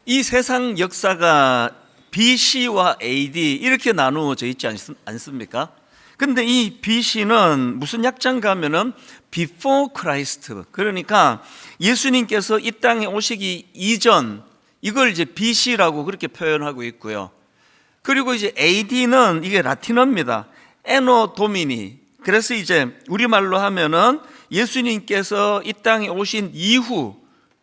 이 세상 역사가 BC와 AD 이렇게 나누어져 있지 않습니까? 근데 이 BC는 무슨 약자인가 하면은 Before Christ, 그러니까 예수님께서 이 땅에 오시기 이전, 이걸 이제 BC라고 그렇게 표현하고 있고요. 그리고 이제 AD는 이게 라틴어입니다. Anno Domini. 그래서 이제 우리말로 하면은 예수님께서 이 땅에 오신 이후,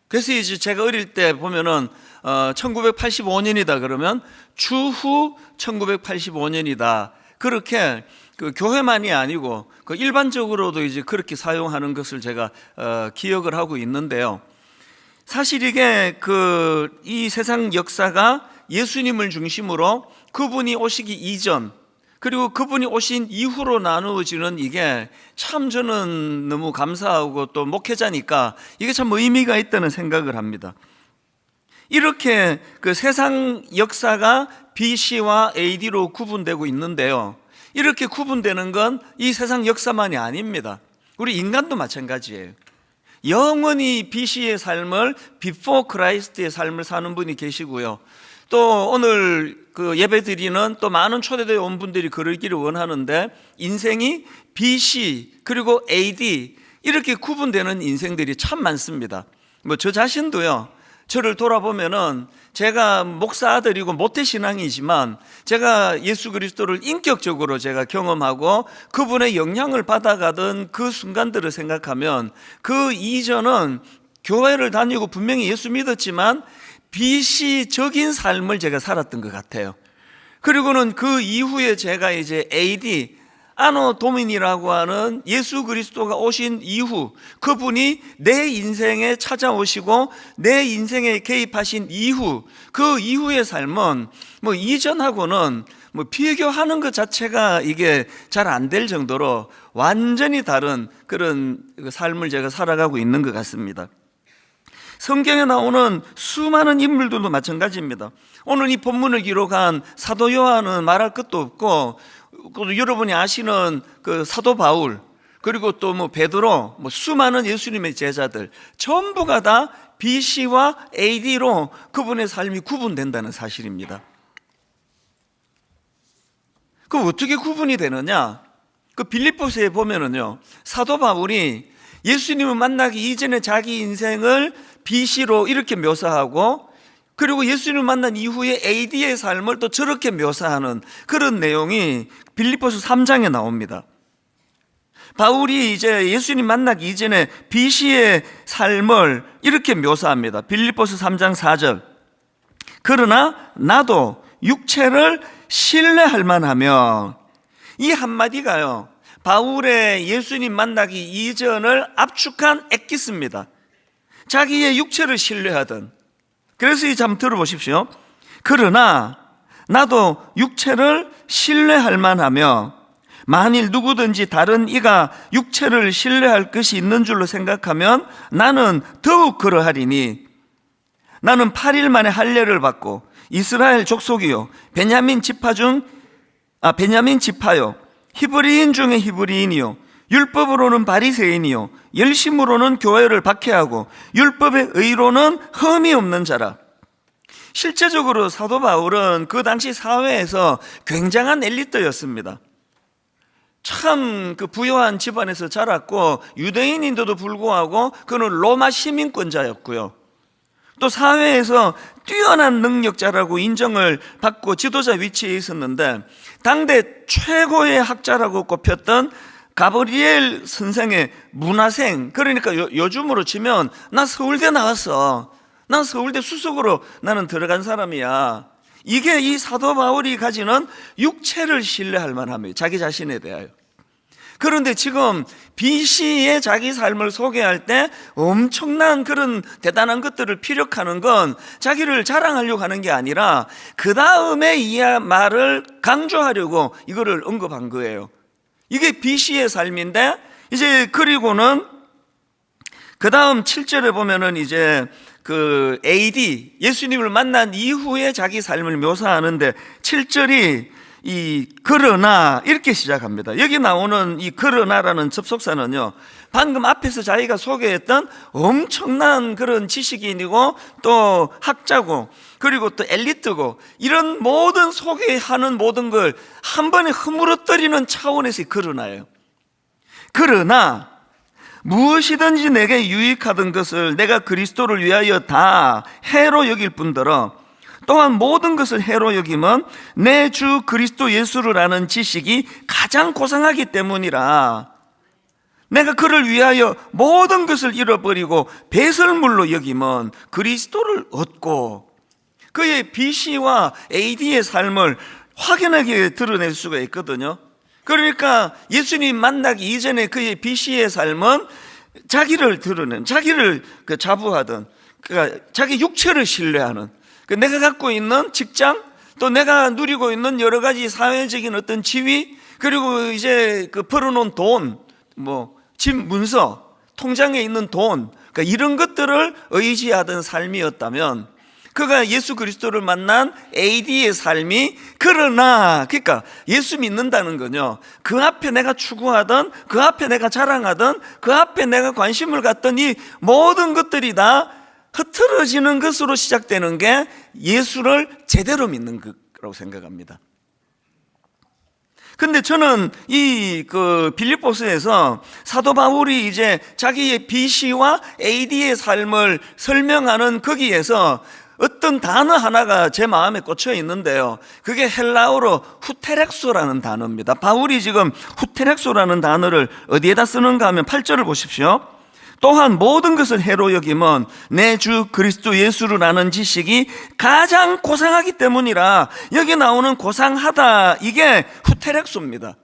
그래서 이제 제가 어릴 때 보면은 1985년이다 그러면 주후 1985년이다. 그렇게 그 교회만이 아니고 그 일반적으로도 이제 그렇게 사용하는 것을 제가 기억을 하고 있는데요. 사실 이게 이 세상 역사가 예수님을 중심으로 그분이 오시기 이전 그리고 그분이 오신 이후로 나누어지는 이게 참 저는 너무 감사하고 또 목회자니까 이게 참 의미가 있다는 생각을 합니다. 이렇게 그 세상 역사가 BC와 AD로 구분되고 있는데요. 이렇게 구분되는 건 이 세상 역사만이 아닙니다. 우리 인간도 마찬가지예요. 영원히 BC의 삶을 Before Christ의 삶을 사는 분이 계시고요. 또 오늘 그 예배 드리는 또 많은 초대교회 온 분들이 그러기를 원하는데 인생이 BC 그리고 AD 이렇게 구분되는 인생들이 참 많습니다. 뭐 저 자신도요. 저를 돌아보면은 제가 목사 아들이고 모태신앙이지만 제가 예수 그리스도를 인격적으로 제가 경험하고 그분의 영향을 받아가던 그 순간들을 생각하면 그 이전은 교회를 다니고 분명히 예수 믿었지만 BC적인 삶을 제가 살았던 것 같아요. 그리고는 그 이후에 제가 이제 AD 아노 도민이라고 하는 예수 그리스도가 오신 이후 그분이 내 인생에 찾아오시고 내 인생에 개입하신 이후 그 이후의 삶은 뭐 이전하고는 뭐 비교하는 것 자체가 이게 잘 안 될 정도로 완전히 다른 그런 삶을 제가 살아가고 있는 것 같습니다. 성경에 나오는 수많은 인물들도 마찬가지입니다. 오늘 이 본문을 기록한 사도 요한은 말할 것도 없고 여러분이 아시는 그 사도 바울 그리고 또 뭐 베드로 수많은 예수님의 제자들 전부가 다 BC와 AD로 그분의 삶이 구분된다는 사실입니다. 그럼 어떻게 구분이 되느냐? 그 빌립보서에 보면은요, 사도 바울이 예수님을 만나기 이전에 자기 인생을 BC로 이렇게 묘사하고 그리고 예수님을 만난 이후에 AD의 삶을 또 저렇게 묘사하는 그런 내용이 빌립보서 3장에 나옵니다. 바울이 이제 예수님 만나기 이전에 BC의 삶을 이렇게 묘사합니다. 빌립보서 3장 4절. 그러나 나도 육체를 신뢰할 만하며, 이 한마디가요, 바울의 예수님 만나기 이전을 압축한 엑기스입니다. 자기의 육체를 신뢰하던. 그래서 이 점 들어보십시오. 그러나 나도 육체를 신뢰할 만하며 만일 누구든지 다른 이가 육체를 신뢰할 것이 있는 줄로 생각하면 나는 더욱 그러하리니 나는 8일 만에 할례를 받고 이스라엘 족속이요 베냐민 지파요 히브리인 중에 히브리인이요 율법으로는 바리새인이요 열심으로는 교회를 박해하고 율법의 의로는 흠이 없는 자라. 실제적으로 사도 바울은 그 당시 사회에서 굉장한 엘리트였습니다. 참 그 부유한 집안에서 자랐고 유대인인데도 불구하고 그는 로마 시민권자였고요. 또 사회에서 뛰어난 능력자라고 인정을 받고 지도자 위치에 있었는데 당대 최고의 학자라고 꼽혔던 가브리엘 선생의 문화생, 그러니까 요즘으로 치면 나 서울대 나왔어, 난 서울대 수석으로 나는 들어간 사람이야. 이게 이 사도 바울이 가지는 육체를 신뢰할 만함이에요, 자기 자신에 대하여. 그런데 지금 BC의 자기 삶을 소개할 때 엄청난 그런 대단한 것들을 피력하는 건 자기를 자랑하려고 하는 게 아니라 그 다음에 이 말을 강조하려고 이거를 언급한 거예요. 이게 BC의 삶인데 이제 그리고는 그 다음 7절에 보면은 이제 그 AD 예수님을 만난 이후에 자기 삶을 묘사하는데 7절이 그러나 이렇게 시작합니다. 여기 나오는 이 그러나라는 접속사는요, 방금 앞에서 자기가 소개했던 엄청난 그런 지식인이고 또 학자고 그리고 또 엘리트고 이런 모든 소개하는 모든 걸 한 번에 허물어뜨리는 차원에서의 그러나예요. 그러나 무엇이든지 내게 유익하던 것을 내가 그리스도를 위하여 다 해로 여길 뿐더러 또한 모든 것을 해로 여김은 내 주 그리스도 예수를 아는 지식이 가장 고상하기 때문이라. 내가 그를 위하여 모든 것을 잃어버리고 배설물로 여김은 그리스도를 얻고 그의 BC와 AD의 삶을 확연하게 드러낼 수가 있거든요. 그러니까 예수님 만나기 이전에 그의 BC의 삶은 자기를 드러낸, 자기를 자부하던, 그러니까 자기 육체를 신뢰하는, 내가 갖고 있는 직장, 또 내가 누리고 있는 여러 가지 사회적인 어떤 지위, 그리고 이제 벌어놓은 돈, 집 문서, 통장에 있는 돈, 그러니까 이런 것들을 의지하던 삶이었다면 그가 예수 그리스도를 만난 AD의 삶이 그러니까 예수 믿는다는 건요, 그 앞에 내가 추구하던, 그 앞에 내가 자랑하던, 그 앞에 내가 관심을 갖던 이 모든 것들이 다 흐트러지는 것으로 시작되는 게 예수를 제대로 믿는 거라고 생각합니다. 근데 저는 이 빌립보서에서 사도 바울이 이제 자기의 BC와 AD의 삶을 설명하는 거기에서 어떤 단어 하나가 제 마음에 꽂혀 있는데요, 그게 헬라어로 후테렉소라는 단어입니다. 바울이 지금 후테렉소라는 단어를 어디에다 쓰는가 하면 8절을 보십시오. 또한 모든 것을 해로 여김은 내 주 그리스도 예수를 아는 지식이 가장 고상하기 때문이라. 여기 나오는 고상하다, 이게 후테렉소입니다.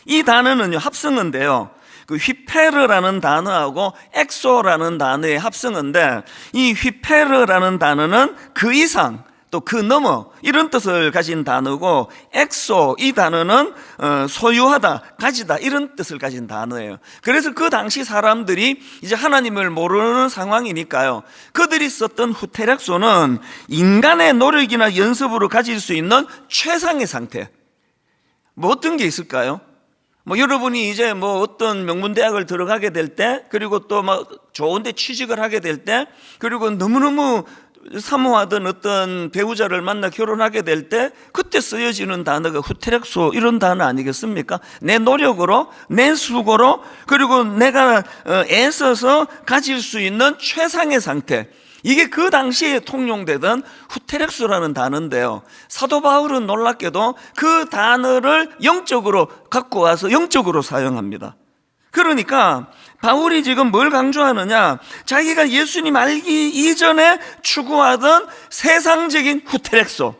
이 단어는요, 합성어인데요, 휘페르라는 단어하고 엑소라는 단어의 합성어인데, 이 휘페르라는 단어는 그 이상, 또 그 너머, 이런 뜻을 가진 단어고, 엑소, 이 단어는 소유하다, 가지다, 이런 뜻을 가진 단어예요. 그래서 그 당시 사람들이 이제 하나님을 모르는 상황이니까요, 그들이 썼던 후테렉소는 인간의 노력이나 연습으로 가질 수 있는 최상의 상태. 어떤 게 있을까요? 여러분이 이제 어떤 명문대학을 들어가게 될 때, 그리고 또 좋은데 취직을 하게 될 때, 그리고 너무너무 사모하던 어떤 배우자를 만나 결혼하게 될 때, 그때 쓰여지는 단어가 후테렉소, 이런 단어 아니겠습니까? 내 노력으로, 내 수고로, 그리고 내가 애써서 가질 수 있는 최상의 상태, 이게 그 당시에 통용되던 후테렉소라는 단어인데요, 사도 바울은 놀랍게도 그 단어를 영적으로 갖고 와서 영적으로 사용합니다. 그러니까 바울이 지금 뭘 강조하느냐, 자기가 예수님 알기 이전에 추구하던 세상적인 후테렉소,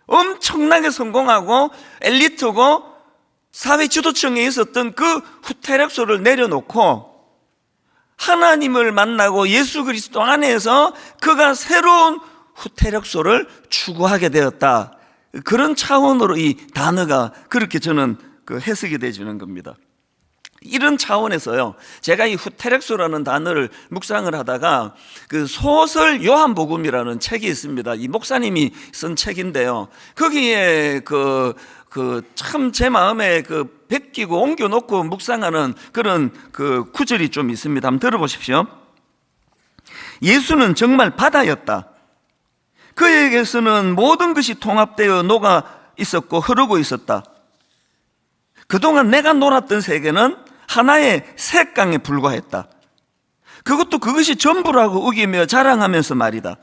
엄청나게 성공하고 엘리트고 사회 지도층에 있었던 그 후테렉소를 내려놓고 하나님을 만나고 예수 그리스도 안에서 그가 새로운 후테렉소를 추구하게 되었다. 그런 차원으로 이 단어가 그렇게 저는 해석이 되어지는 겁니다. 이런 차원에서요, 제가 이 후테렉소라는 단어를 묵상을 하다가 소설 요한복음이라는 책이 있습니다. 이 목사님이 쓴 책인데요, 거기에 참 제 마음에 베끼고 옮겨놓고 묵상하는 그런 구절이 좀 있습니다. 한번 들어보십시오. 예수는 정말 바다였다. 그에게서는 모든 것이 통합되어 녹아 있었고 흐르고 있었다. 그동안 내가 놀았던 세계는 하나의 샛강에 불과했다. 그것도 그것이 전부라고 우기며 자랑하면서 말이다.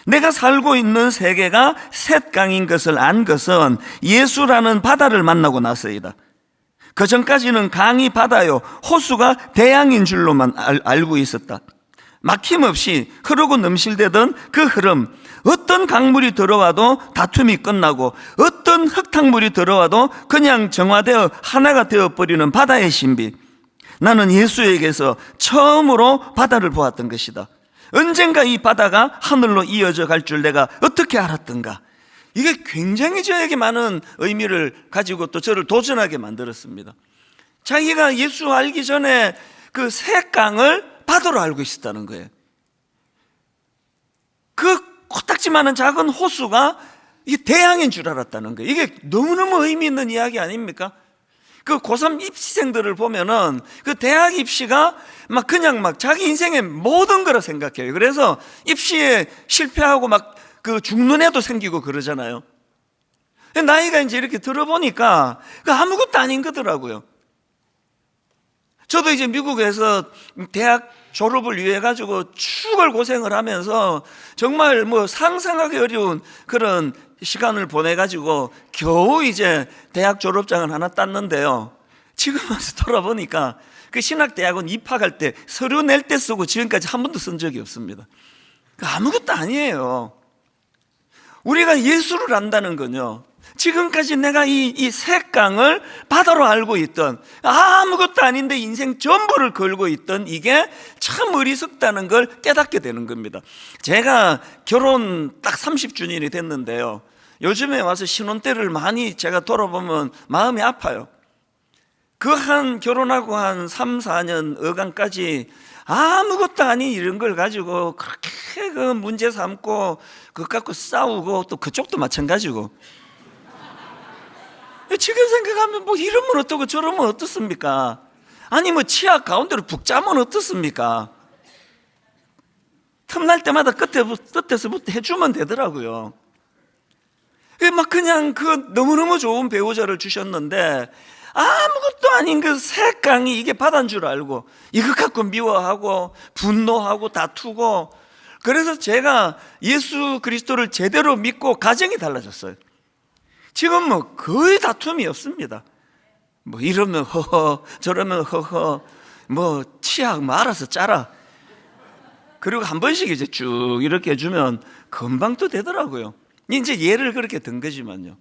내가 살고 있는 세계가 샛강인 것을 안 것은 예수라는 바다를 만나고 나서이다. 그 전까지는 강이 바다요, 호수가 대양인 줄로만 알고 있었다. 막힘없이 흐르고 넘실대던 그 흐름, 어떤 강물이 들어와도 다툼이 끝나고 어떤 흙탕물이 들어와도 그냥 정화되어 하나가 되어버리는 바다의 신비, 나는 예수에게서 처음으로 바다를 보았던 것이다. 언젠가 이 바다가 하늘로 이어져 갈 줄 내가 어떻게 알았던가. 이게 굉장히 저에게 많은 의미를 가지고 또 저를 도전하게 만들었습니다. 자기가 예수 알기 전에 그 샛강을 바다로 알고 있었다는 거예요. 그 코딱지만한 작은 호수가 이게 대학인 줄 알았다는 거예요. 이게 너무너무 의미 있는 이야기 아닙니까? 그 고3 입시생들을 보면은 그 대학 입시가 막 그냥 막 자기 인생의 모든 거라 생각해요. 그래서 입시에 실패하고 막 그 죽는 애도 생기고 그러잖아요. 나이가 이제 이렇게 들어보니까 그 아무것도 아닌 거더라고요. 저도 이제 미국에서 대학 졸업을 위해 가지고 죽을 고생을 하면서 정말 뭐 상상하기 어려운 그런 시간을 보내 가지고 겨우 이제 대학 졸업장을 하나 땄는데요. 지금 와서 돌아보니까 그 신학대학원 입학할 때 서류 낼 때 쓰고 지금까지 한 번도 쓴 적이 없습니다. 아무것도 아니에요. 우리가 예수를 안다는 건요, 지금까지 내가 이 색강을 바다로 알고 있던, 아무것도 아닌데 인생 전부를 걸고 있던 이게 참 어리석다는 걸 깨닫게 되는 겁니다. 제가 결혼 딱 30주년이 됐는데요, 요즘에 와서 신혼 때를 많이 제가 돌아보면 마음이 아파요. 그 결혼하고 한 3, 4년 어간까지 아무것도 아닌 이런 걸 가지고 그렇게 그 문제 삼고 그것 갖고 싸우고, 또 그쪽도 마찬가지고. 지금 생각하면 뭐 이러면 어떻고 저러면 어떻습니까? 아니 뭐 치아 가운데로 푹 짜면 어떻습니까? 틈날 때마다 끝에서부터 해주면 되더라고요. 막 그냥 그 너무너무 좋은 배우자를 주셨는데 아무것도 아닌 그 색강이 이게 바다인 줄 알고 이것 갖고 미워하고 분노하고 다투고, 그래서 제가 예수 그리스도를 제대로 믿고 가정이 달라졌어요. 지금 뭐 거의 다툼이 없습니다. 뭐 이러면 허허 저러면 허허, 뭐 치약 뭐 알아서 짜라. 그리고 한 번씩 이제 쭉 이렇게 해주면 금방 또 되더라고요. 이제 예를 그렇게 든 거지만요,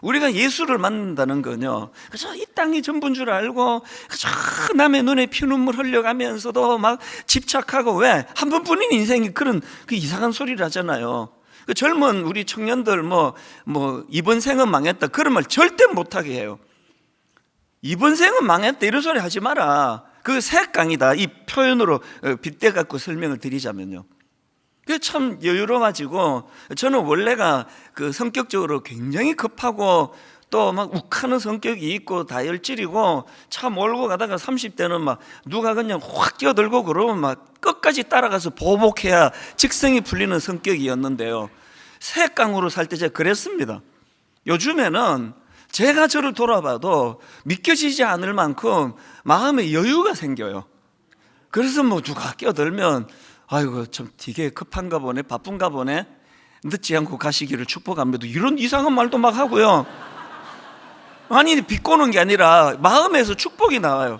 우리가 예수를 만난다는 건요, 그저 이 땅이 전부인 줄 알고 그저 남의 눈에 피눈물 흘려가면서도 막 집착하고, 왜? 한 번뿐인 인생이 그런 그 이상한 소리를 하잖아요. 그 젊은 우리 청년들 뭐 이번 생은 망했다 그런 말 절대 못하게 해요. 이번 생은 망했다 이런 소리 하지 마라. 그 색강이다, 이 표현으로 빗대 갖고 설명을 드리자면요, 그게 참 여유로워가지고, 저는 원래가 그 성격적으로 굉장히 급하고 또 막 욱하는 성격이 있고 다혈질이고, 참 몰고 가다가 30대는 막 누가 그냥 확 끼어들고 그러면 막 끝까지 따라가서 보복해야 직성이 풀리는 성격이었는데요, 색강으로 살 때 제가 그랬습니다. 요즘에는 제가 저를 돌아봐도 믿겨지지 않을 만큼 마음에 여유가 생겨요. 그래서 뭐 누가 끼어들면 아이고 참 되게 급한가 보네, 바쁜가 보네, 늦지 않고 가시기를 축복합니다, 이런 이상한 말도 막 하고요. 아니 비꼬는 게 아니라 마음에서 축복이 나와요.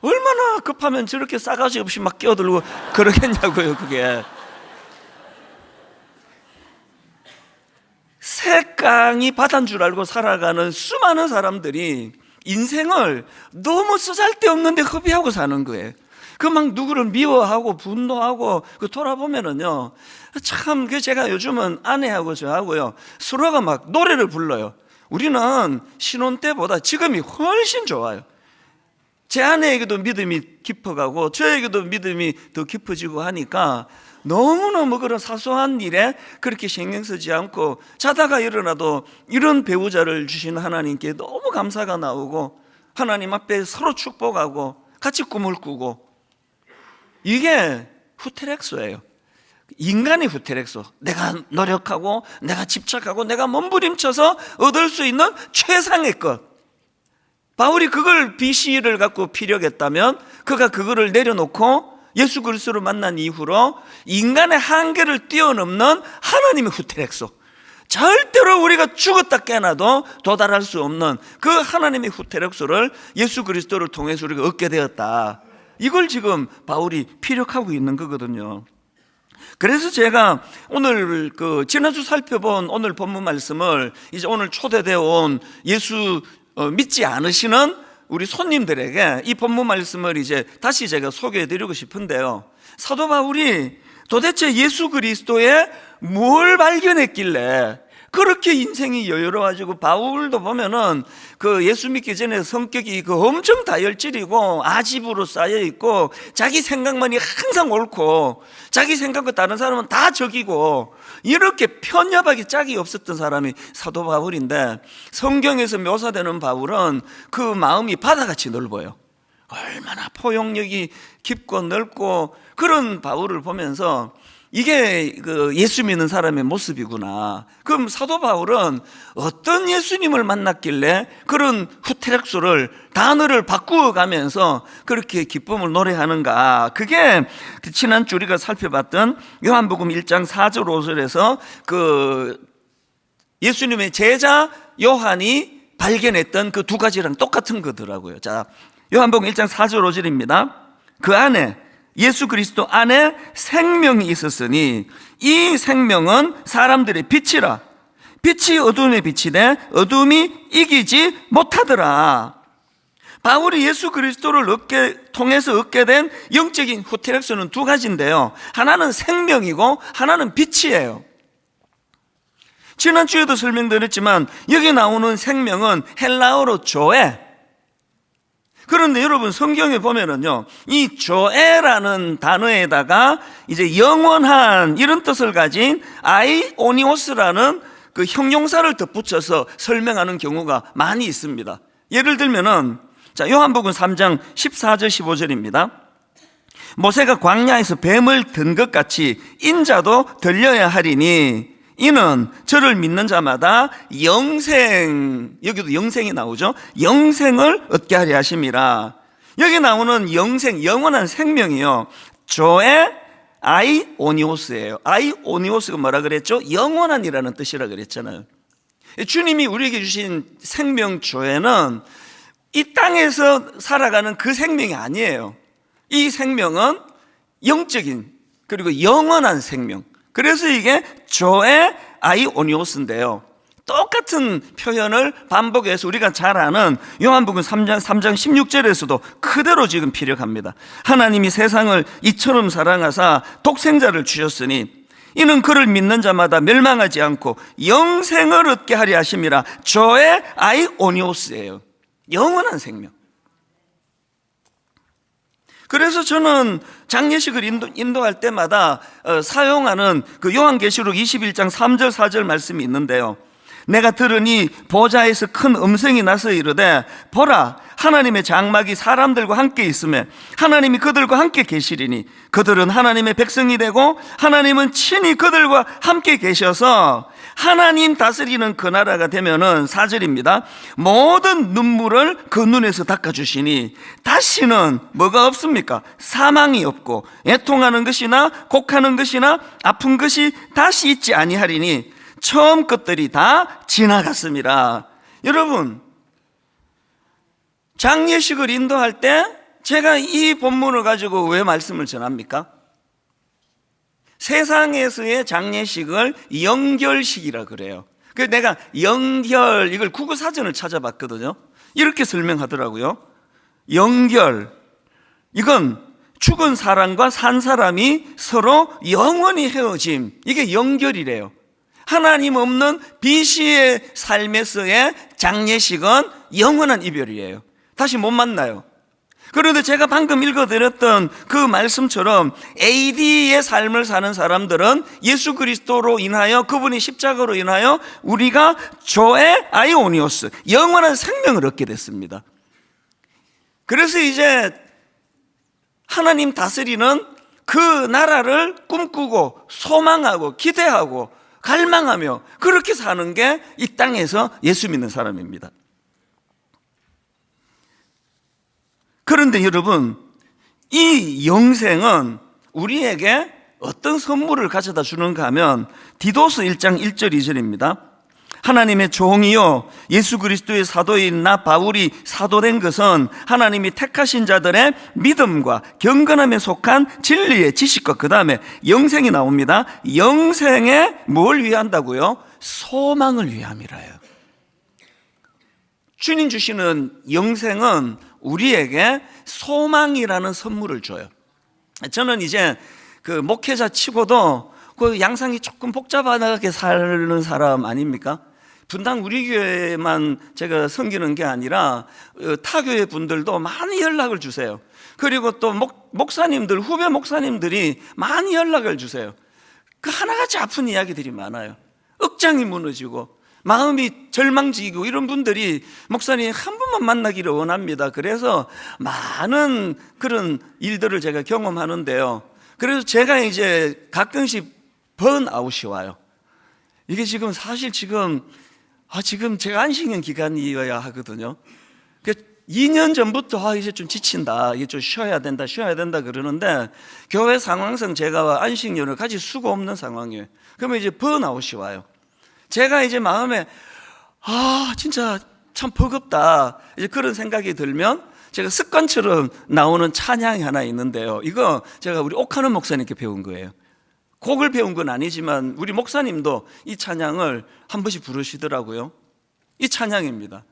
얼마나 급하면 저렇게 싸가지 없이 막 끼어들고 그러겠냐고요. 그게 색강이 바다인 줄 알고 살아가는 수많은 사람들이 인생을 너무 쓰잘데없는데 허비하고 사는 거예요. 그 막 누구를 미워하고 분노하고 그 돌아보면은요, 참 그 제가 요즘은 아내하고 저하고요 서로가 막 노래를 불러요. 우리는 신혼 때보다 지금이 훨씬 좋아요. 제 아내에게도 믿음이 깊어가고 저에게도 믿음이 더 깊어지고 하니까 너무너무 그런 사소한 일에 그렇게 신경 쓰지 않고, 자다가 일어나도 이런 배우자를 주신 하나님께 너무 감사가 나오고, 하나님 앞에 서로 축복하고 같이 꿈을 꾸고, 이게 후테렉소예요. 인간의 후테렉소. 내가 노력하고 내가 집착하고 내가 몸부림쳐서 얻을 수 있는 최상의 것. 바울이 그걸 BC를 갖고 피력했다면 그가 그거를 내려놓고 예수 그리스도를 만난 이후로 인간의 한계를 뛰어넘는 하나님의 후테렉소, 절대로 우리가 죽었다 깨어나도 도달할 수 없는 그 하나님의 후테렉소를 예수 그리스도를 통해서 우리가 얻게 되었다. 이걸 지금 바울이 피력하고 있는 거거든요. 그래서 제가 오늘 지난주 살펴본 오늘 본문 말씀을 이제 오늘 초대되어 온 예수 믿지 않으시는 우리 손님들에게 이 본문 말씀을 이제 다시 제가 소개해 드리고 싶은데요, 사도 바울이 도대체 예수 그리스도에 뭘 발견했길래 그렇게 인생이 여유로워지고, 바울도 보면은 그 예수 믿기 전에 성격이 그 엄청 다혈질이고 아집으로 쌓여 있고, 자기 생각만이 항상 옳고 자기 생각과 다른 사람은 다 적이고, 이렇게 편협하게 짝이 없었던 사람이 사도 바울인데, 성경에서 묘사되는 바울은 그 마음이 바다같이 넓어요. 얼마나 포용력이 깊고 넓고, 그런 바울을 보면서 이게 그 예수 믿는 사람의 모습이구나. 그럼 사도 바울은 어떤 예수님을 만났길래 그런 후테렉소를, 단어를 바꾸어 가면서 그렇게 기쁨을 노래하는가. 그게 지난주 우리가 살펴봤던 요한복음 1장 4절 5절에서 그 예수님의 제자 요한이 발견했던 그 두 가지랑 똑같은 거더라고요. 자, 요한복음 1장 4절 5절입니다. 그 안에, 예수 그리스도 안에 생명이 있었으니 이 생명은 사람들의 빛이라. 빛이 어둠에 비치되 어둠이 이기지 못하더라. 바울이 예수 그리스도를 통해서 얻게 된 영적인 후테렉스는 두 가지인데요, 하나는 생명이고 하나는 빛이에요. 지난주에도 설명드렸지만 여기 나오는 생명은 헬라어로 조에. 그런데 여러분, 성경에 보면은요, 이 조에라는 단어에다가 이제 영원한, 이런 뜻을 가진 아이오니오스라는 그 형용사를 덧붙여서 설명하는 경우가 많이 있습니다. 예를 들면은, 자, 요한복음 3장 14절 15절입니다. 모세가 광야에서 뱀을 든 것 같이 인자도 들려야 하리니 이는 저를 믿는 자마다 영생, 여기도 영생이 나오죠. 영생을 얻게 하려 하심이라. 여기 나오는 영생, 영원한 생명이요, 조에 아이오니오스예요. 아이오니오스가 뭐라 그랬죠? 영원한이라는 뜻이라 그랬잖아요. 주님이 우리에게 주신 생명 조에는 이 땅에서 살아가는 그 생명이 아니에요. 이 생명은 영적인, 그리고 영원한 생명. 그래서 이게 조에 아이오니오스인데요, 똑같은 표현을 반복해서 우리가 잘 아는 요한복음 3장 16절에서도 그대로 지금 피력합니다. 하나님이 세상을 이처럼 사랑하사 독생자를 주셨으니 이는 그를 믿는 자마다 멸망하지 않고 영생을 얻게 하려 하심이라. 조에 아이오니오스예요. 영원한 생명. 그래서 저는 장례식을 인도할 때마다 사용하는 그 요한계시록 21장 3절 4절 말씀이 있는데요, 내가 들으니 보좌에서 큰 음성이 나서 이르되 보라, 하나님의 장막이 사람들과 함께 있으며 하나님이 그들과 함께 계시리니 그들은 하나님의 백성이 되고 하나님은 친히 그들과 함께 계셔서 하나님 다스리는 그 나라가 되면은, 4절입니다, 모든 눈물을 그 눈에서 닦아주시니 다시는 뭐가 없습니까? 사망이 없고 애통하는 것이나 곡하는 것이나 아픈 것이 다시 있지 아니하리니 처음 것들이 다 지나갔습니다. 여러분, 장례식을 인도할 때 제가 이 본문을 가지고 왜 말씀을 전합니까? 세상에서의 장례식을 연결식이라 그래요. 그래서 내가 연결, 이걸 국어사전을 찾아봤거든요. 이렇게 설명하더라고요. 연결, 이건 죽은 사람과 산 사람이 서로 영원히 헤어짐, 이게 연결이래요. 하나님 없는 비시의 삶에서의 장례식은 영원한 이별이에요. 다시 못 만나요. 그런데 제가 방금 읽어드렸던 그 말씀처럼 AD의 삶을 사는 사람들은 예수 그리스도로 인하여, 그분이 십자가로 인하여 우리가 조에 아이오니오스, 영원한 생명을 얻게 됐습니다. 그래서 이제 하나님 다스리는 그 나라를 꿈꾸고 소망하고 기대하고 갈망하며 그렇게 사는 게 이 땅에서 예수 믿는 사람입니다. 그런데 여러분, 이 영생은 우리에게 어떤 선물을 가져다 주는가 하면 디도스 1장 1절 2절입니다. 하나님의 종이요 예수 그리스도의 사도인 나 바울이 사도된 것은 하나님이 택하신 자들의 믿음과 경건함에 속한 진리의 지식과, 그 다음에 영생이 나옵니다. 영생에 뭘 위한다고요? 소망을 위함이라요. 주님 주시는 영생은 우리에게 소망이라는 선물을 줘요. 저는 이제 그 목회자 치고도 그 양상이 조금 복잡하게 사는 사람 아닙니까? 분당 우리 교회만 제가 섬기는 게 아니라 타 교회 분들도 많이 연락을 주세요. 그리고 또 목사님들, 후배 목사님들이 많이 연락을 주세요. 그 하나같이 아픈 이야기들이 많아요. 억장이 무너지고 마음이 절망지고 이런 분들이 목사님 한 번만 만나기를 원합니다. 그래서 많은 그런 일들을 제가 경험하는데요. 그래서 제가 이제 가끔씩 번아웃이 와요. 이게 지금 사실 지금 제가 안식년 기간이어야 하거든요. 2년 전부터 이제 좀 지친다, 이게 좀 쉬어야 된다 그러는데 교회 상황상 제가 안식년을 가질 수가 없는 상황이에요. 그러면 이제 번아웃이 와요. 제가 이제 마음에 진짜 참 버겁다, 이제 그런 생각이 들면 제가 습관처럼 나오는 찬양이 하나 있는데요. 이거 제가 우리 옥하는 목사님께 배운 거예요. 곡을 배운 건 아니지만 우리 목사님도 이 찬양을 한 번씩 부르시더라고요. 이 찬양입니다.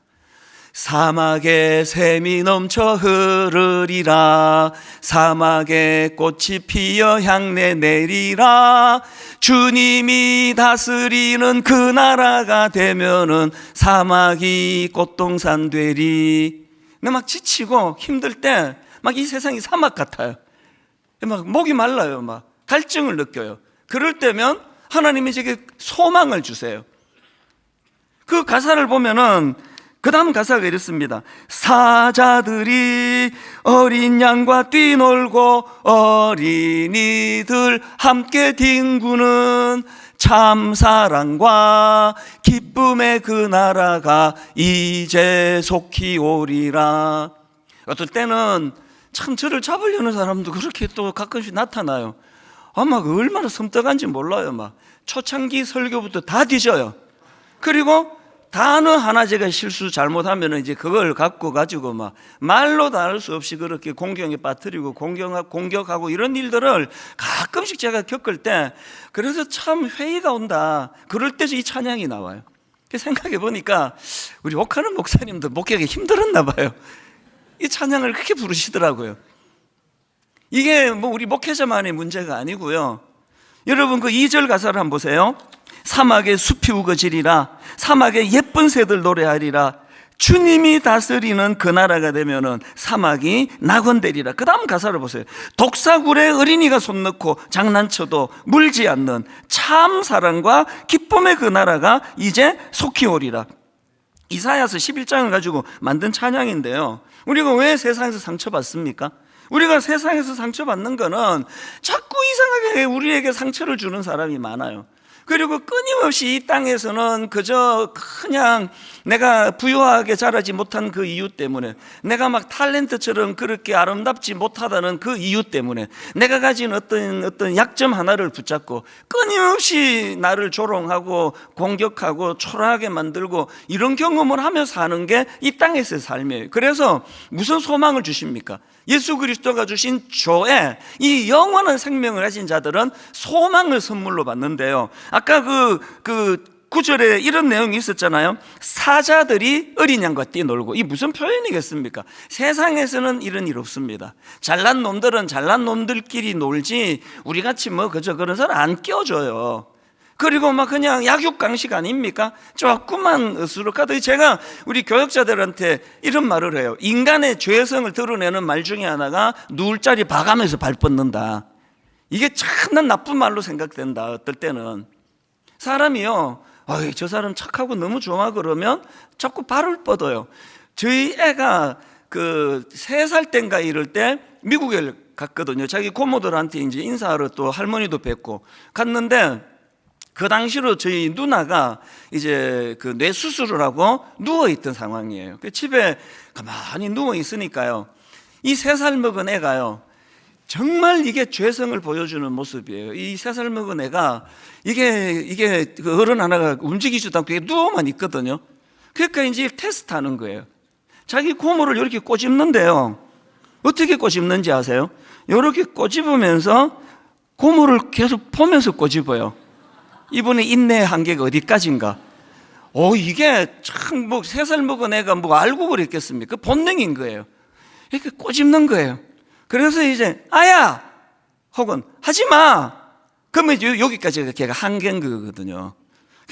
사막에 샘이 넘쳐 흐르리라, 사막에 꽃이 피어 향내 내리라, 주님이 다스리는 그 나라가 되면은 사막이 꽃동산 되리. 근데 막 지치고 힘들 때 막 이 세상이 사막 같아요. 막 목이 말라요. 막 갈증을 느껴요. 그럴 때면 하나님이 제게 소망을 주세요. 그 가사를 보면은 그 다음 가사가 이렇습니다. 사자들이 어린 양과 뛰놀고 어린이들 함께 뒹구는 참사랑과 기쁨의 그 나라가 이제 속히 오리라. 어떨 때는 참 저를 잡으려는 사람도 그렇게 또 가끔씩 나타나요. 아마 얼마나 섬뜩한지 몰라요. 막 초창기 설교부터 다 뒤져요. 그리고 단어 하나 제가 실수 잘못하면 이제 그걸 가지고 막 말로 다 할 수 없이 그렇게 공경에 빠뜨리고 공격하고 이런 일들을 가끔씩 제가 겪을 때, 그래서 참 회의가 온다. 그럴 때 이 찬양이 나와요. 생각해 보니까 우리 옥하는 목사님도 목격이 힘들었나 봐요. 이 찬양을 그렇게 부르시더라고요. 이게 뭐 우리 목회자만의 문제가 아니고요. 여러분 그 2절 가사를 한번 보세요. 사막에 숲이 우거지리라, 사막에 예쁜 새들 노래하리라, 주님이 다스리는 그 나라가 되면은 사막이 낙원되리라. 그 다음 가사를 보세요. 독사굴에 어린이가 손 넣고 장난쳐도 물지 않는 참 사랑과 기쁨의 그 나라가 이제 속히 오리라. 이사야서 11장을 가지고 만든 찬양인데요. 우리가 왜 세상에서 상처받습니까? 우리가 세상에서 상처받는 거는 자꾸 이상하게 우리에게 상처를 주는 사람이 많아요. 그리고 끊임없이 이 땅에서는 그저 그냥 내가 부유하게 자라지 못한 그 이유 때문에, 내가 막 탤런트처럼 그렇게 아름답지 못하다는 그 이유 때문에, 내가 가진 어떤 약점 하나를 붙잡고 끊임없이 나를 조롱하고 공격하고 초라하게 만들고 이런 경험을 하면서 사는 게 이 땅에서의 삶이에요. 그래서 무슨 소망을 주십니까? 예수 그리스도가 주신 조에 이 영원한 생명을 가진 자들은 소망을 선물로 받는데요. 아까 그 9절에 이런 내용이 있었잖아요. 사자들이 어린 양과 뛰놀고. 이 무슨 표현이겠습니까? 세상에서는 이런 일 없습니다. 잘난 놈들은 잘난 놈들끼리 놀지 우리같이 뭐 그저 그런 사람 안 껴줘요. 그리고 막 그냥 약육강식 아닙니까? 조금만 으스룩하더니 제가 우리 교역자들한테 이런 말을 해요. 인간의 죄성을 드러내는 말 중에 하나가 누울 자리 봐가면서 발 뻗는다. 이게 참 나쁜 말로 생각된다. 어떨 때는 사람이요, 저 사람 착하고 너무 좋아 그러면 자꾸 발을 뻗어요. 저희 애가 그 3살 땐가 이럴 때 미국에 갔거든요. 자기 고모들한테 이제 인사하러 또 할머니도 뵙고 갔는데, 그 당시로 저희 누나가 이제 그 뇌 수술을 하고 누워있던 상황이에요. 집에 가만히 누워있으니까요, 이 3살 먹은 애가요, 정말 이게 죄성을 보여주는 모습이에요. 이 3살 먹은 애가 이게 그 어른 하나가 움직이지도 않고 누워만 있거든요. 그러니까 이제 테스트 하는 거예요. 자기 고모를 이렇게 꼬집는데요, 어떻게 꼬집는지 아세요? 이렇게 꼬집으면서 고모를 계속 보면서 꼬집어요. 이분의 인내의 한계가 어디까지인가? 이게 참 3살 먹은 애가 뭐 알고 그랬겠습니까? 본능인 거예요. 이렇게 꼬집는 거예요. 그래서 이제 아야! 혹은 하지 마! 그러면 여기까지가 걔가 한계인 거거든요.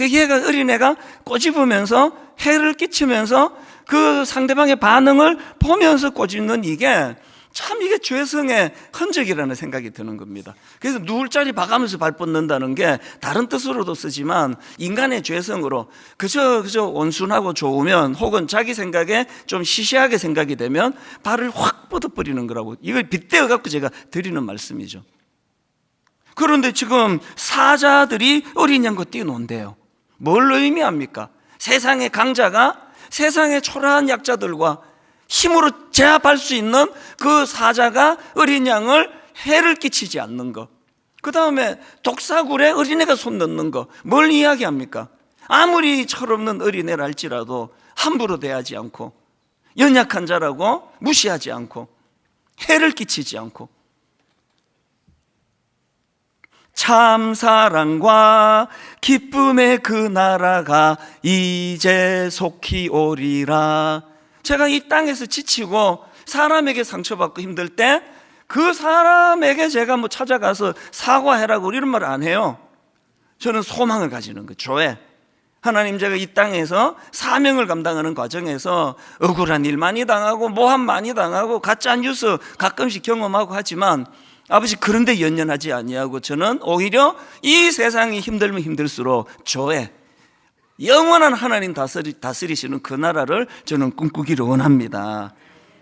얘가 어린애가 꼬집으면서 해를 끼치면서 그 상대방의 반응을 보면서 꼬집는 이게 참 이게 죄성의 흔적이라는 생각이 드는 겁니다. 그래서 누울 자리 봐가면서 발뻗는다는 게 다른 뜻으로도 쓰지만 인간의 죄성으로 그저 온순하고 좋으면 혹은 자기 생각에 좀 시시하게 생각이 되면 발을 확 뻗어버리는 거라고 이걸 빗대어 갖고 제가 드리는 말씀이죠. 그런데 지금 사자들이 어린 양과 뛰어논대요. 뭘 의미합니까? 세상의 강자가 세상의 초라한 약자들과 힘으로 제압할 수 있는 그 사자가 어린 양을 해를 끼치지 않는 것. 그 다음에 독사굴에 어린애가 손 넣는 것. 뭘 이야기합니까? 아무리 철없는 어린애라 할지라도 함부로 대하지 않고 연약한 자라고 무시하지 않고 해를 끼치지 않고 참 사랑과 기쁨의 그 나라가 이제 속히 오리라. 제가 이 땅에서 지치고 사람에게 상처받고 힘들 때 그 사람에게 제가 뭐 찾아가서 사과해라고 이런 말 안 해요. 저는 소망을 가지는 거예요. 조회. 하나님, 제가 이 땅에서 사명을 감당하는 과정에서 억울한 일 많이 당하고 모함 많이 당하고 가짜 뉴스 가끔씩 경험하고 하지만 아버지 그런데 연연하지 아니하고 저는 오히려 이 세상이 힘들면 힘들수록 조회, 영원한 하나님 다스리시는 그 나라를 저는 꿈꾸기를 원합니다.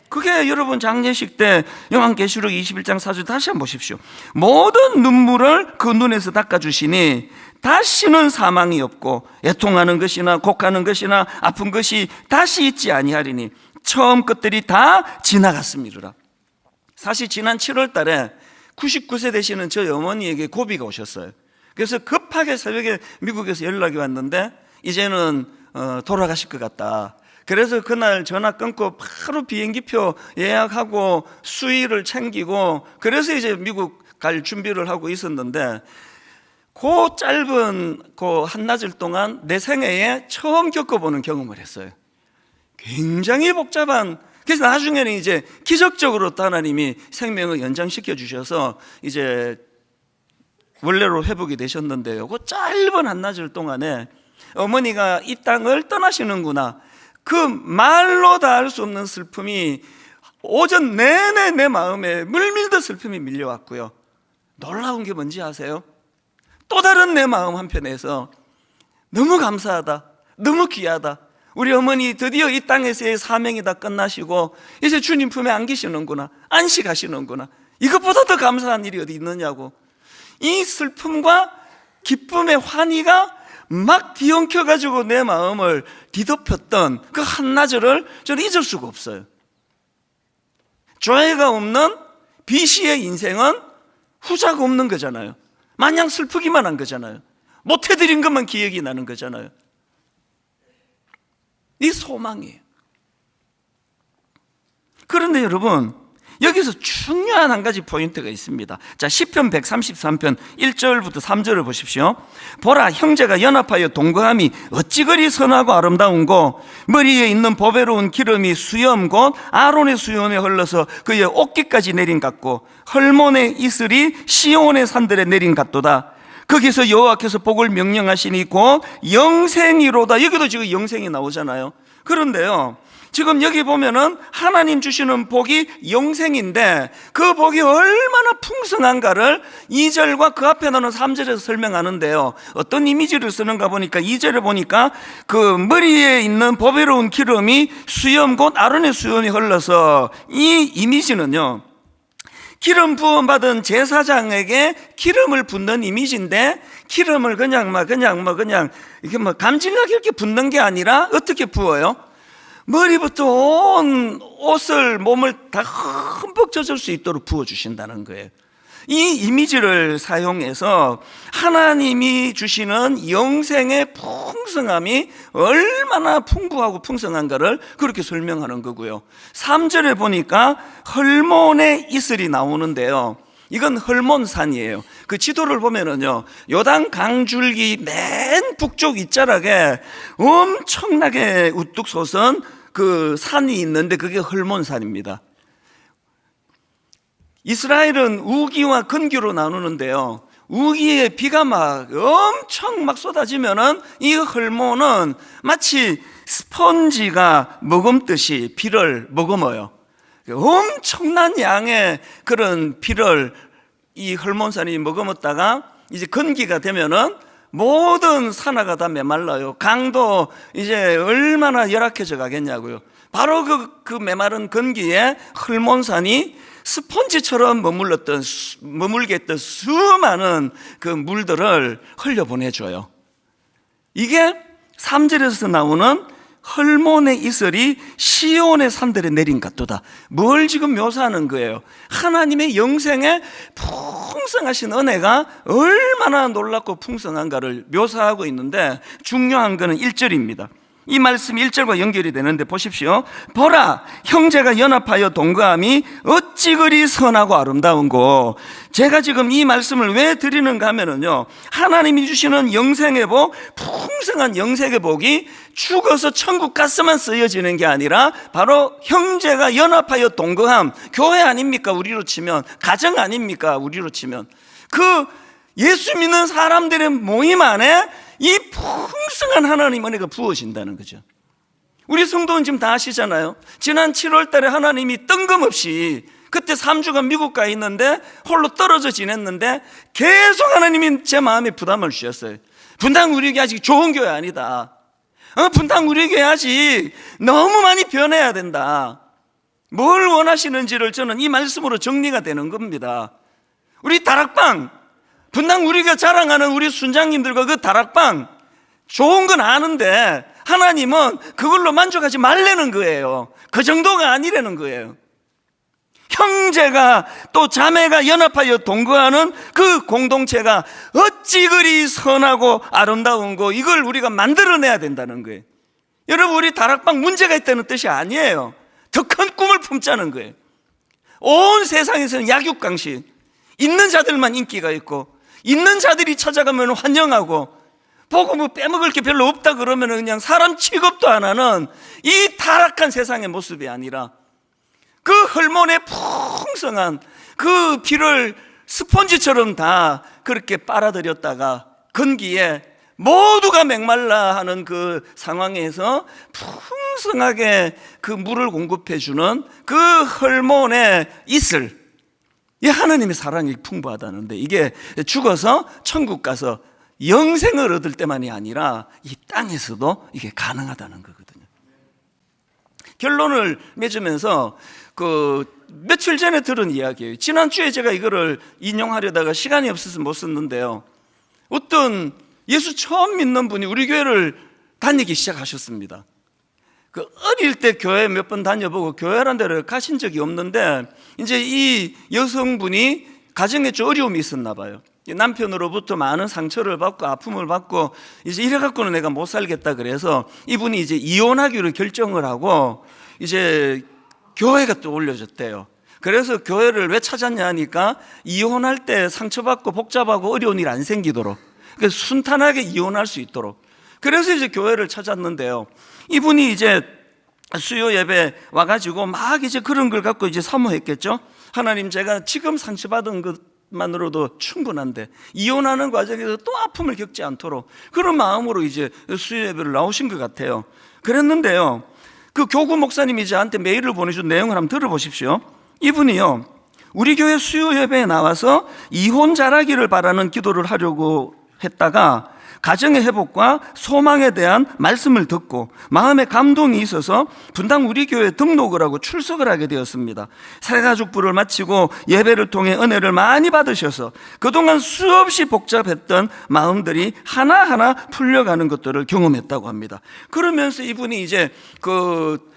그게 여러분 장례식 때 요한계시록 21장 4절 다시 한번 보십시오. 모든 눈물을 그 눈에서 닦아주시니 다시는 사망이 없고 애통하는 것이나 곡하는 것이나 아픈 것이 다시 있지 아니하리니 처음 것들이 다 지나갔음이로라. 사실 지난 7월 달에 99세 되시는 저희 어머니에게 고비가 오셨어요. 그래서 급하게 새벽에 미국에서 연락이 왔는데 이제는 돌아가실 것 같다. 그래서 그날 전화 끊고 바로 비행기표 예약하고 수의를 챙기고 그래서 이제 미국 갈 준비를 하고 있었는데 그 짧은 그 한낮을 동안 내 생애에 처음 겪어보는 경험을 했어요. 굉장히 복잡한. 그래서 나중에는 이제 기적적으로 또 하나님이 생명을 연장시켜 주셔서 이제 원래로 회복이 되셨는데요. 그 짧은 한낮을 동안에 어머니가 이 땅을 떠나시는구나. 그 말로 다 할 수 없는 슬픔이 오전 내내 내 마음에 물밀듯 슬픔이 밀려왔고요. 놀라운 게 뭔지 아세요? 또 다른 내 마음 한편에서 너무 감사하다, 너무 귀하다. 우리 어머니 드디어 이 땅에서의 사명이 다 끝나시고 이제 주님 품에 안기시는구나, 안식하시는구나. 이것보다 더 감사한 일이 어디 있느냐고. 이 슬픔과 기쁨의 환희가 막 뒤엉켜가지고 내 마음을 뒤덮였던 그 한나절을 저는 잊을 수가 없어요. 조회가 없는 비시의 인생은 후자가 없는 거잖아요. 마냥 슬프기만 한 거잖아요. 못해드린 것만 기억이 나는 거잖아요. 이 소망이에요. 그런데 여러분, 여기서 중요한 한 가지 포인트가 있습니다. 자, 시편 133편 1절부터 3절을 보십시오. 보라, 형제가 연합하여 동거함이 어찌 그리 선하고 아름다운고, 머리에 있는 보배로운 기름이 수염 곧 아론의 수염에 흘러서 그의 옷깃까지 내린 같고, 헐몬의 이슬이 시온의 산들에 내린 같도다. 거기서 여호와께서 복을 명령하시니 곧 영생이로다. 여기도 지금 영생이 나오잖아요. 그런데요, 지금 여기 보면은 하나님 주시는 복이 영생인데 그 복이 얼마나 풍성한가를 2절과 그 앞에 나오는 3절에서 설명하는데요. 어떤 이미지를 쓰는가 보니까 2절에 보니까 그 머리에 있는 보배로운 기름이 수염 곧 아론의 수염이 흘러서, 이 이미지는요, 기름 부음 받은 제사장에게 기름을 붓는 이미지인데, 기름을 그냥 이렇게 감질나게 이렇게 붓는 게 아니라 어떻게 부어요? 머리부터 온 옷을, 몸을 다 흠뻑 젖을 수 있도록 부어주신다는 거예요. 이 이미지를 사용해서 하나님이 주시는 영생의 풍성함이 얼마나 풍부하고 풍성한가를 그렇게 설명하는 거고요. 3절에 보니까 헐몬의 이슬이 나오는데요, 이건 헐몬산이에요. 그 지도를 보면은요, 요단 강줄기 맨 북쪽 윗자락에 엄청나게 우뚝 솟은 그 산이 있는데 그게 헐몬산입니다. 이스라엘은 우기와 근기로 나누는데요, 우기에 비가 막 엄청 막 쏟아지면은 이 헐몬은 마치 스펀지가 머금듯이 비를 머금어요. 엄청난 양의 그런 비를 이 헐몬산이 머금었다가 이제 건기가 되면은 모든 산하가 다 메말라요. 강도 이제 얼마나 열악해져 가겠냐고요. 바로 그 메마른 건기에 헐몬산이 스펀지처럼 머물게 했던 수많은 그 물들을 흘려보내줘요. 이게 3절에서 나오는 헐몬의 이슬이 시온의 산들에 내린 같도다. 뭘 지금 묘사하는 거예요? 하나님의 영생에 풍성하신 은혜가 얼마나 놀랍고 풍성한가를 묘사하고 있는데, 중요한 것은 1절입니다. 이 말씀이 1절과 연결이 되는데 보십시오. 보라, 형제가 연합하여 동거함이 어찌 그리 선하고 아름다운고. 제가 지금 이 말씀을 왜 드리는가 하면은요, 하나님이 주시는 영생의 복, 풍성한 영생의 복이 죽어서 천국 가서만 쓰여지는 게 아니라 바로 형제가 연합하여 동거함, 교회 아닙니까? 우리로 치면 가정 아닙니까? 우리로 치면 그 예수 믿는 사람들의 모임 안에 이 풍성한 하나님 은혜가 부어진다는 거죠. 우리 성도는 지금 다 아시잖아요. 지난 7월 달에 하나님이 뜬금없이, 그때 3주간 미국 가 있는데 홀로 떨어져 지냈는데 계속 하나님이 제 마음에 부담을 주셨어요. 분당 우리 교회 아직 좋은 교회 아니다. 분당 우리 교회 아직 너무 많이 변해야 된다. 뭘 원하시는지를 저는 이 말씀으로 정리가 되는 겁니다. 우리 다락방, 분당 우리가 자랑하는 우리 순장님들과 그 다락방 좋은 건 아는데 하나님은 그걸로 만족하지 말라는 거예요. 그 정도가 아니라는 거예요. 형제가 또 자매가 연합하여 동거하는 그 공동체가 어찌 그리 선하고 아름다운고, 이걸 우리가 만들어내야 된다는 거예요. 여러분, 우리 다락방 문제가 있다는 뜻이 아니에요. 더 큰 꿈을 품자는 거예요. 온 세상에서는 약육강식, 있는 자들만 인기가 있고 있는 자들이 찾아가면 환영하고, 보고 뭐 빼먹을 게 별로 없다 그러면 그냥 사람 취급도 안 하는 이 타락한 세상의 모습이 아니라 그 헐몬의 풍성한 그 피를 스펀지처럼 다 그렇게 빨아들였다가 건기에 모두가 메말라 하는 그 상황에서 풍성하게 그 물을 공급해주는 그 헐몬의 이슬, 이 하나님의 사랑이 풍부하다는데, 이게 죽어서 천국 가서 영생을 얻을 때만이 아니라 이 땅에서도 이게 가능하다는 거거든요. 결론을 맺으면서 며칠 전에 들은 이야기예요. 지난주에 제가 이거를 인용하려다가 시간이 없어서 못 썼는데요, 어떤 예수 처음 믿는 분이 우리 교회를 다니기 시작하셨습니다. 그 어릴 때 교회 몇 번 다녀보고 교회라는 데를 가신 적이 없는데, 이제 이 여성분이 가정에 좀 어려움이 있었나 봐요. 남편으로부터 많은 상처를 받고 아픔을 받고 이제 이래갖고는 내가 못 살겠다 그래서 이분이 이제 이혼하기로 결정을 하고 이제 교회가 또 올려졌대요. 그래서 교회를 왜 찾았냐 하니까 이혼할 때 상처받고 복잡하고 어려운 일 안 생기도록, 그래서 순탄하게 이혼할 수 있도록, 그래서 이제 교회를 찾았는데요, 이분이 이제 수요 예배 와가지고 막 이제 그런 걸 갖고 이제 사모했겠죠. 하나님, 제가 지금 상처받은 것만으로도 충분한데 이혼하는 과정에서 또 아픔을 겪지 않도록, 그런 마음으로 이제 수요 예배를 나오신 것 같아요. 그랬는데요, 그 교구 목사님이 저한테 메일을 보내준 내용을 한번 들어보십시오. 이분이요, 우리 교회 수요 예배에 나와서 이혼 잘하기를 바라는 기도를 하려고 했다가 가정의 회복과 소망에 대한 말씀을 듣고 마음에 감동이 있어서 분당 우리 교회에 등록을 하고 출석을 하게 되었습니다. 새가족부를 마치고 예배를 통해 은혜를 많이 받으셔서 그동안 수없이 복잡했던 마음들이 하나하나 풀려가는 것들을 경험했다고 합니다. 그러면서 이분이 이제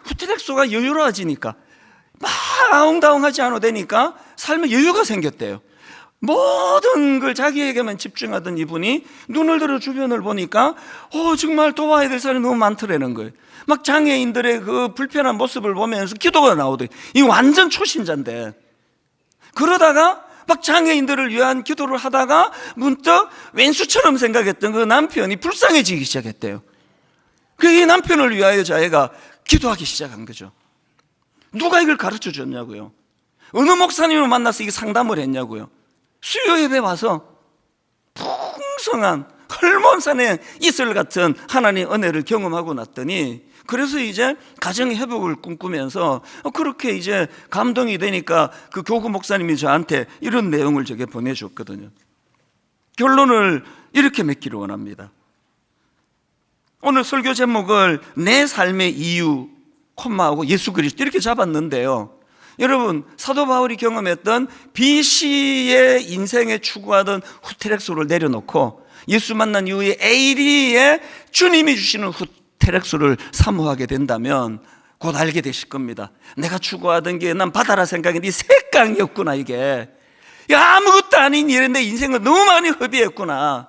후티렉소가 여유로워지니까 막 아웅다웅하지 않아도 되니까 삶에 여유가 생겼대요. 모든 걸 자기에게만 집중하던 이분이 눈을 들어 주변을 보니까 정말 도와야 될 사람이 너무 많더라는 거예요. 막 장애인들의 그 불편한 모습을 보면서 기도가 나오더니, 이 완전 초신자인데, 그러다가 막 장애인들을 위한 기도를 하다가 문득 왼수처럼 생각했던 그 남편이 불쌍해지기 시작했대요. 이 남편을 위하여 자기가 기도하기 시작한 거죠. 누가 이걸 가르쳐 줬냐고요? 어느 목사님을 만나서 이게 상담을 했냐고요? 수요 예배 와서 풍성한 헐몬산의 이슬 같은 하나님의 은혜를 경험하고 났더니, 그래서 이제 가정의 회복을 꿈꾸면서 그렇게 이제 감동이 되니까 그 교구 목사님이 저한테 이런 내용을 저게 보내줬거든요. 결론을 이렇게 맺기를 원합니다. 오늘 설교 제목을 내 삶의 이유, 콤마하고 예수 그리스도 이렇게 잡았는데요, 여러분, 사도 바울이 경험했던 BC의 인생에 추구하던 후테렉소를 내려놓고 예수 만난 이후에 AD에 주님이 주시는 후테렉소를 사모하게 된다면 곧 알게 되실 겁니다. 내가 추구하던 게 난 바다라 생각했는데 이 색강이었구나. 이게 아무것도 아닌 일에 내 인생을 너무 많이 허비했구나.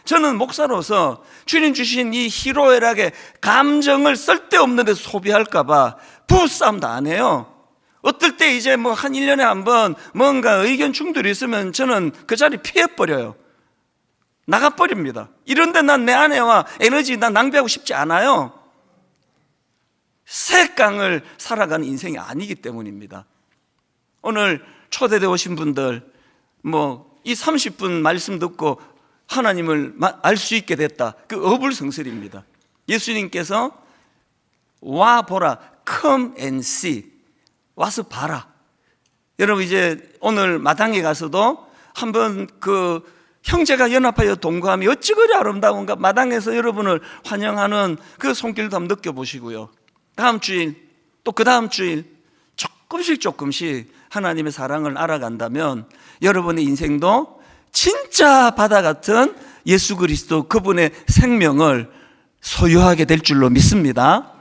저는 목사로서 주님 주신 이 희로애락의 감정을 쓸데없는 데서 소비할까 봐 부부싸움도 안 해요. 어떨 때 이제 뭐 한 1년에 한 번 뭔가 의견 충돌이 있으면 저는 그 자리 피해버려요. 나가버립니다. 이런데 난 내 아내와 에너지 난 낭비하고 싶지 않아요. 새깡을 살아가는 인생이 아니기 때문입니다. 오늘 초대되어 오신 분들, 뭐 이 30분 말씀 듣고 하나님을 알 수 있게 됐다, 그 어불성설입니다. 예수님께서 와 보라, come and see, 와서 봐라. 여러분, 이제 오늘 마당에 가서도 한번 그 형제가 연합하여 동거함이 어찌 그리 아름다운가, 마당에서 여러분을 환영하는 그 손길도 한번 느껴보시고요. 다음 주일, 또 그 다음 주일 조금씩 하나님의 사랑을 알아간다면 여러분의 인생도 진짜 바다 같은 예수 그리스도, 그분의 생명을 소유하게 될 줄로 믿습니다.